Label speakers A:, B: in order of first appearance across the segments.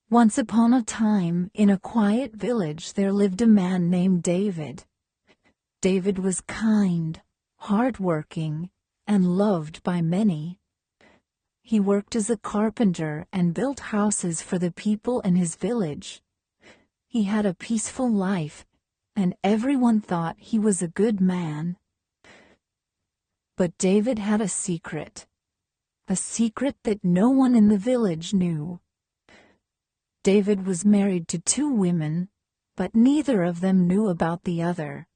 A: Once upon a time, in a quiet village there lived a man named David. David was kind, hard-working, and loved by many. He worked as a carpenter and built houses for the people in his village. He had a peaceful life, and everyone thought he was a good man. But David had a secret that no one in the village knew. David was married to 2 women, but neither of them knew about the other.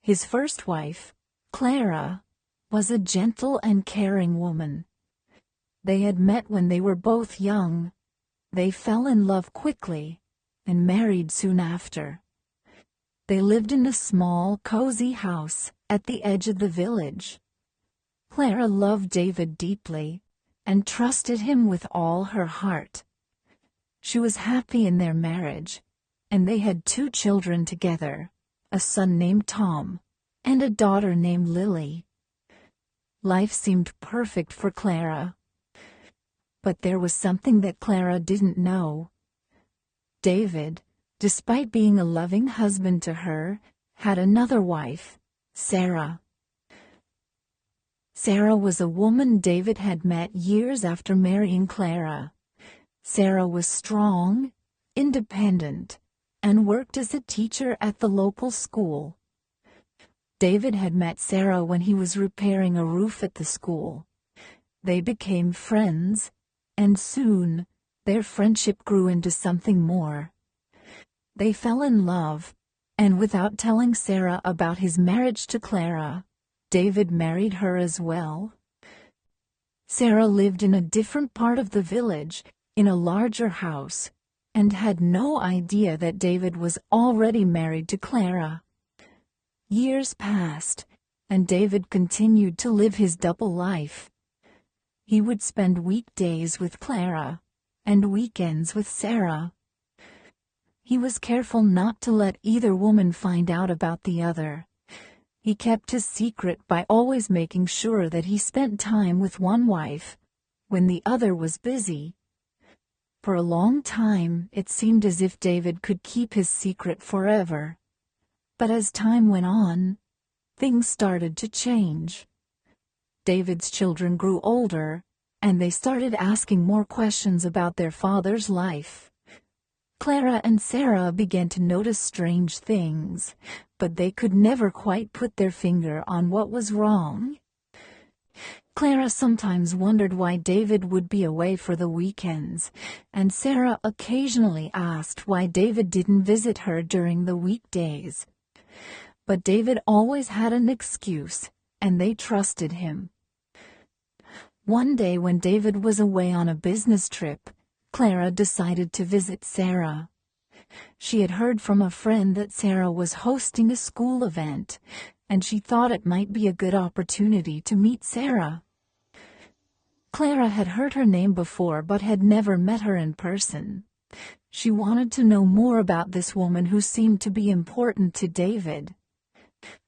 A: His first wife, Clara, was a gentle and caring woman. They had met when they were both young. They fell in love quickly and married soon after. They lived in a small, cozy house at the edge of the village. Clara loved David deeply and trusted him with all her heart. She was happy in their marriage, and they had 2 children together, a son named Tom and a daughter named Lily. Life seemed perfect for Clara. But there was something that Clara didn't know. David, despite being a loving husband to her, had another wife, Sarah. Sarah was a woman David had met years after marrying Clara. Sarah was strong, independent, and worked as a teacher at the local school. David had met Sarah when he was repairing a roof at the school. They became friends, and soon, their friendship grew into something more. They fell in love, and without telling Sarah about his marriage to Clara, David married her as well. Sarah lived in a different part of the village, in a larger house, and had no idea that David was already married to Clara. Years passed, and David continued to live his double life. He would spend weekdays with Clara, and weekends with Sarah. He was careful not to let either woman find out about the other. He kept his secret by always making sure that he spent time with one wife, when the other was busy. For a long time, it seemed as if David could keep his secret forever. But as time went on, things started to change. David's children grew older, and they started asking more questions about their father's life. Clara and Sarah began to notice strange things, but they could never quite put their finger on what was wrong. Clara sometimes wondered why David would be away for the weekends, and Sarah occasionally asked why David didn't visit her during the weekdays. But David always had an excuse, and they trusted him. One day when David was away on a business trip, Clara decided to visit Sarah. She had heard from a friend that Sarah was hosting a school event, and she thought it might be a good opportunity to meet Sarah. Clara had heard her name before but had never met her in person. She wanted to know more about this woman who seemed to be important to David.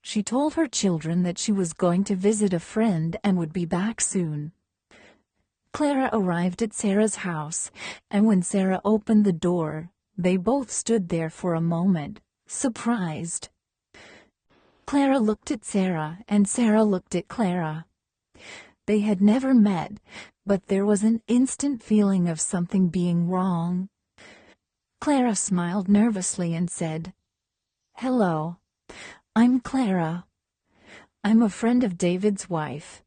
A: She told her children that she was going to visit a friend and would be back soon. Clara arrived at Sarah's house, and when Sarah opened the door, they both stood there for a moment, surprised. Clara looked at Sarah, and Sarah looked at Clara. They had never met, but there was an instant feeling of something being wrong. Clara smiled nervously and said, "Hello, I'm Clara. I'm a friend of David's wife,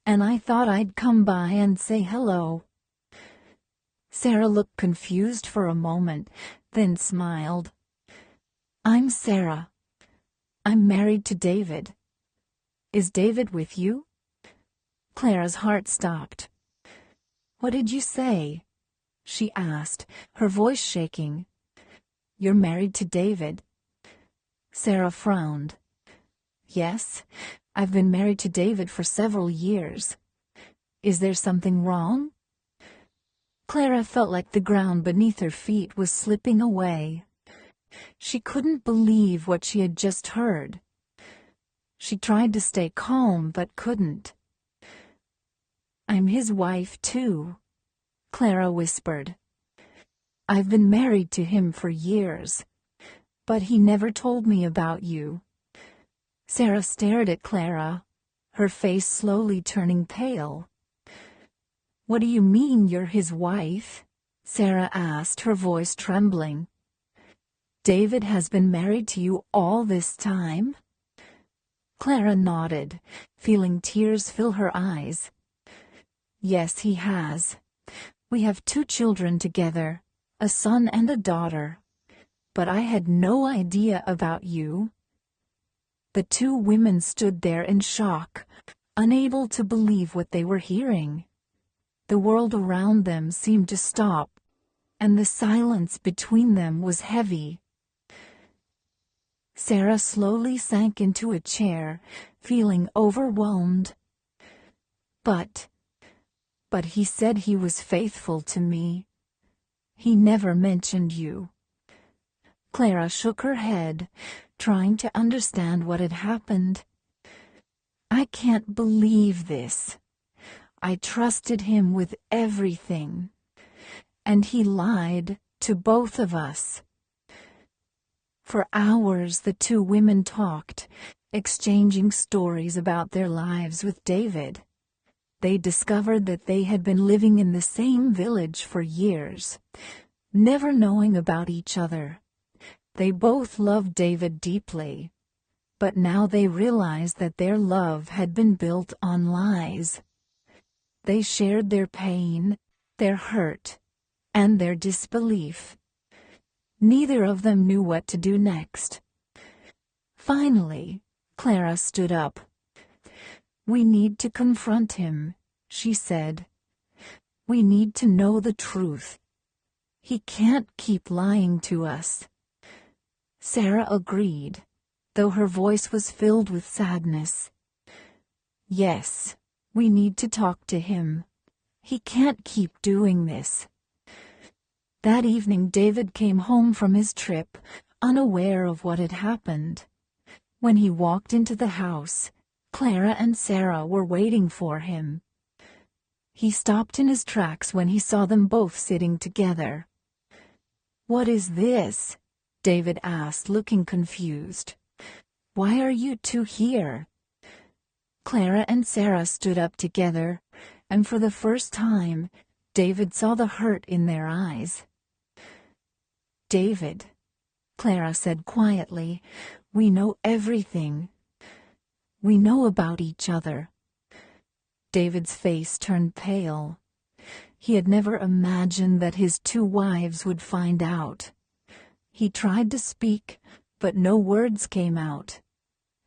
A: and I thought I'd come by and say hello." Sarah looked confused for a moment, then smiled. "I'm Sarah. I'm married to David. Is David with you?" Clara's heart stopped. "What did you say?" she asked, her voice shaking. "You're married to David." Sarah frowned. "Yes, I've been married to David for several years. Is there something wrong?" Clara felt like the ground beneath her feet was slipping away. She couldn't believe what she had just heard. She tried to stay calm but couldn't. "I'm his wife, too," Clara whispered. I've been married to him for years, but he never told me about you." Sarah stared at Clara, her face slowly turning pale. "What do you mean you're his wife?" Sarah asked, her voice trembling. "David has been married to you all this time?" Clara nodded, feeling tears fill her eyes. "Yes, he has. We have 2 children together, a son and a daughter. But I had no idea about you." The 2 women stood there in shock, unable to believe what they were hearing. The world around them seemed to stop, and the silence between them was heavy. Sarah slowly sank into a chair, feeling overwhelmed. But he said he was faithful to me. He never mentioned you." Clara shook her head, trying to understand what had happened. "I can't believe this. I trusted him with everything, and he lied to both of us." For hours the 2 women talked, exchanging stories about their lives with David. They discovered that they had been living in the same village for years, never knowing about each other. They both loved David deeply, but now they realized that their love had been built on lies. They shared their pain, their hurt, and their disbelief. Neither of them knew what to do next. Finally, Clara stood up. "We need to confront him," she said. "We need to know the truth. He can't keep lying to us." Sarah agreed, though her voice was filled with sadness. "Yes, we need to talk to him. He can't keep doing this." That evening David came home from his trip, unaware of what had happened. When he walked into the house, Clara and Sarah were waiting for him. He stopped in his tracks when he saw them both sitting together. "What is this?" David asked, looking confused. "Why are you 2 here?" Clara and Sarah stood up together, and for the first time, David saw the hurt in their eyes. "David," Clara said quietly, "we know everything. We know about each other." David's face turned pale. He had never imagined that his 2 wives would find out. He tried to speak, but no words came out.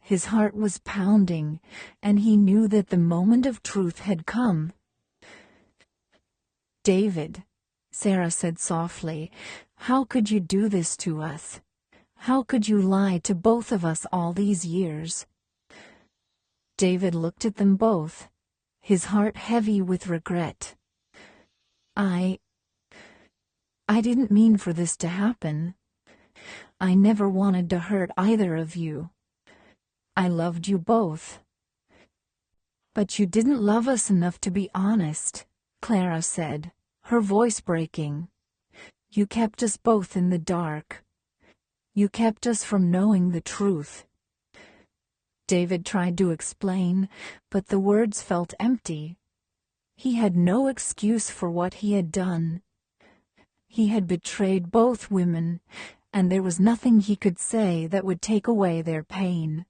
A: His heart was pounding, and he knew that the moment of truth had come. "David," Sarah said softly, "how could you do this to us? How could you lie to both of us all these years?" David looked at them both, his heart heavy with regret. I didn't mean for this to happen. I never wanted to hurt either of you. I loved you both." "But you didn't love us enough to be honest," Clara said, her voice breaking. "You kept us both in the dark. You kept us from knowing the truth." David tried to explain, but the words felt empty. He had no excuse for what he had done. He had betrayed both women, and there was nothing he could say that would take away their pain.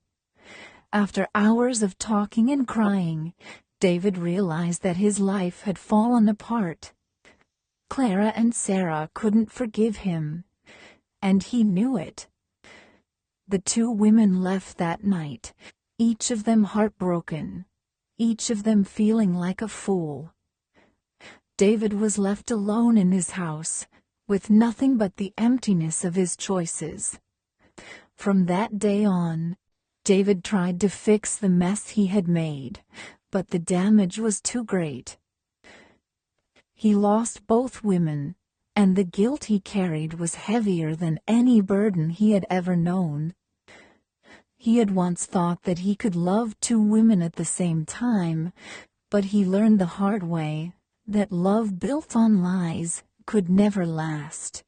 A: After hours of talking and crying, David realized that his life had fallen apart. Clara and Sarah couldn't forgive him, and he knew it. The 2 women left that night, each of them heartbroken, each of them feeling like a fool. David was left alone in his house, with nothing but the emptiness of his choices. From that day on, David tried to fix the mess he had made, but the damage was too great. He lost both women, and the guilt he carried was heavier than any burden he had ever known. He had once thought that he could love 2 women at the same time, but he learned the hard way that love built on lies could never last.